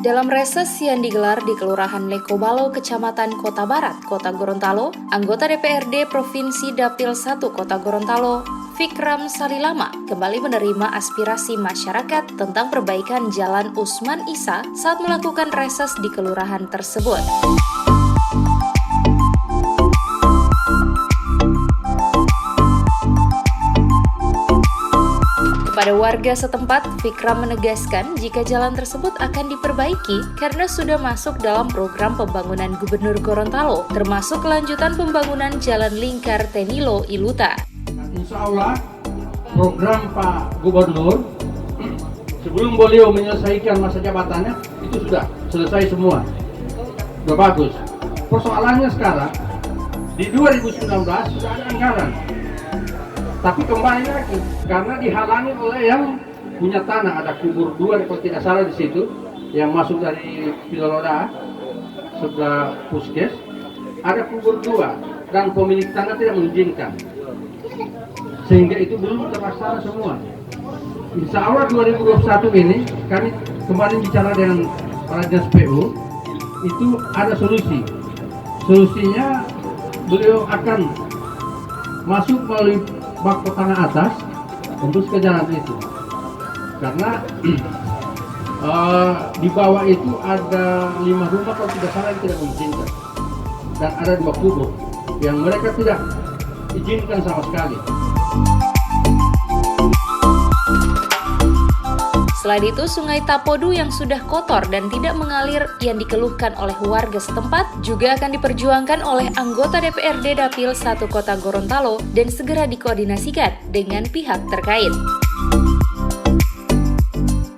Dalam reses yang digelar di Kelurahan Lekobalo, Kecamatan Kota Barat, Kota Gorontalo, anggota DPRD Provinsi Dapil 1 Kota Gorontalo, Fikram Salilama, kembali menerima aspirasi masyarakat tentang perbaikan Jalan Usman Isa saat melakukan reses di kelurahan tersebut. Kepada warga setempat, Fikram menegaskan jika jalan tersebut akan diperbaiki karena sudah masuk dalam program pembangunan Gubernur Gorontalo, termasuk kelanjutan pembangunan Jalan Lingkar Tenilo Iluta. Insya Allah, program Pak Gubernur sebelum beliau menyelesaikan masa jabatannya itu sudah selesai semua, sudah bagus. Persoalannya sekarang di 2019 sudah ada anggaran. Tapi kembali lagi, karena dihalangi oleh yang punya tanah, ada kubur 2 kalau tidak salah di situ, yang masuk dari Piloroda, sebelah Puskes, ada kubur 2, dan pemilik tanah tidak mengizinkan. Sehingga itu belum terlaksana semua. Insya Allah 2021 ini, kami kemarin bicara dengan para dinas PU, itu ada solusi. Solusinya, beliau akan masuk melalui bak tanah atas tembus ke jalan itu, karena di bawah itu ada 5 rumah kalau tidak salah yang tidak mengizinkan, dan ada 2 kubur yang mereka tidak izinkan sama sekali. Selain itu, Sungai Tapodu yang sudah kotor dan tidak mengalir yang dikeluhkan oleh warga setempat juga akan diperjuangkan oleh anggota DPRD Dapil 1 Kota Gorontalo dan segera dikoordinasikan dengan pihak terkait.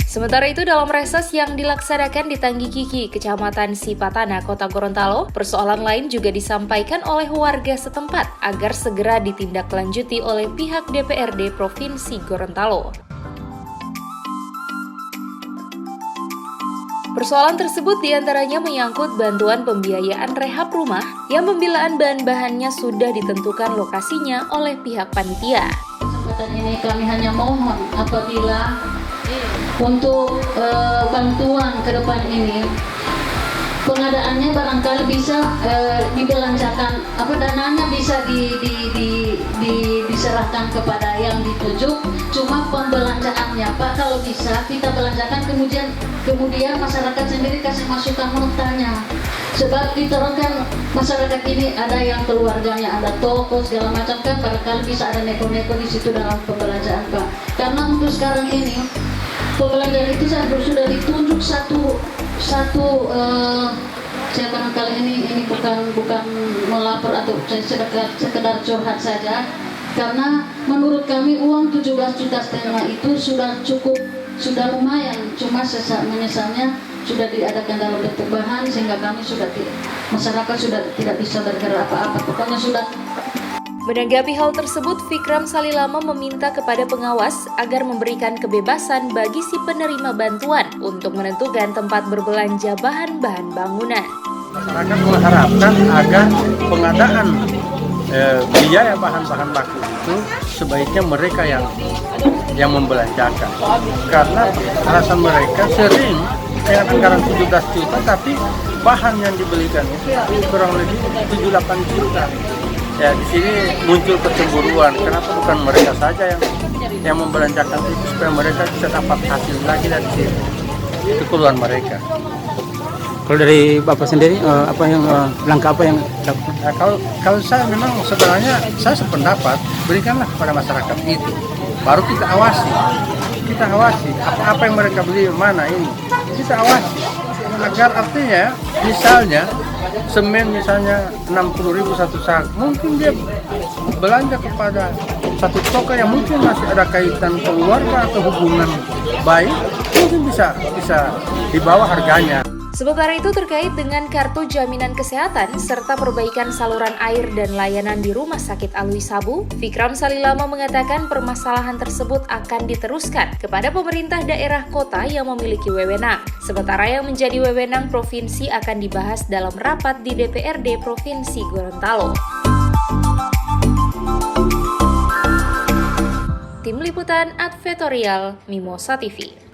Sementara itu, dalam reses yang dilaksanakan di Tanggi Kiki, Kecamatan Sipatana, Kota Gorontalo, persoalan lain juga disampaikan oleh warga setempat agar segera ditindaklanjuti oleh pihak DPRD Provinsi Gorontalo. Persoalan tersebut diantaranya menyangkut bantuan pembiayaan rehab rumah yang pembelaan bahan-bahannya sudah ditentukan lokasinya oleh pihak panitia. Kesempatan ini kami hanya mohon apabila untuk bantuan ke depan ini pengadaannya barangkali bisa dibelanjakan, dananya bisa diserahkan kepada yang dituju, cuma pembelanjaannya Pak kalau bisa kita belanjakan, kemudian masyarakat sendiri kasih masukan notanya, sebab diterangkan masyarakat ini ada yang keluarganya ada toko segala macam kan, barangkali bisa ada neko-neko di situ dalam pembelanjaan Pak, karena untuk sekarang ini pembelanjaan itu sudah ditunjuk satu saya barangkali ini bukan melapor atau sekedar curhat saja, karena menurut kami uang 17,5 juta itu sudah cukup, sudah lumayan, cuma menyesalnya sudah diadakan dalam bentuk bahan sehingga kami masyarakat sudah tidak bisa bergerak apa-apa, pokoknya sudah. Menanggapi hal tersebut, Fikram Salilama meminta kepada pengawas agar memberikan kebebasan bagi si penerima bantuan untuk menentukan tempat berbelanja bahan-bahan bangunan. Masyarakat mengharapkan agar pengadaan biaya bahan-bahan baku itu sebaiknya mereka yang membelanjakan, karena alasan mereka sering dengan anggaran 17 juta tapi bahan yang dibelikan itu kurang lebih 7-8 juta. Ya, di sini muncul kecemburuan. Kenapa bukan mereka saja yang membelanjakan itu supaya mereka bisa dapat hasil lagi dari sini? Itu keluhan mereka. Kalau dari Bapak sendiri, langkah apa yang dilakukan? Nah, kalau saya memang sebenarnya saya sependapat, berikanlah kepada masyarakat itu. Baru kita awasi. Apa yang mereka beli mana ini. Kita awasi. Agar artinya, misalnya semen misalnya 60.000 satu sak, mungkin dia belanja kepada satu toko yang mungkin masih ada kaitan keluarga atau hubungan baik, mungkin bisa di bawah harganya. Sementara itu, terkait dengan kartu jaminan kesehatan serta perbaikan saluran air dan layanan di Rumah Sakit Alwi Sabu, Fikram Salilama mengatakan permasalahan tersebut akan diteruskan kepada pemerintah daerah kota yang memiliki wewenang. Sementara yang menjadi wewenang provinsi akan dibahas dalam rapat di DPRD Provinsi Gorontalo. Tim Liputan Advertorial Mimosa TV.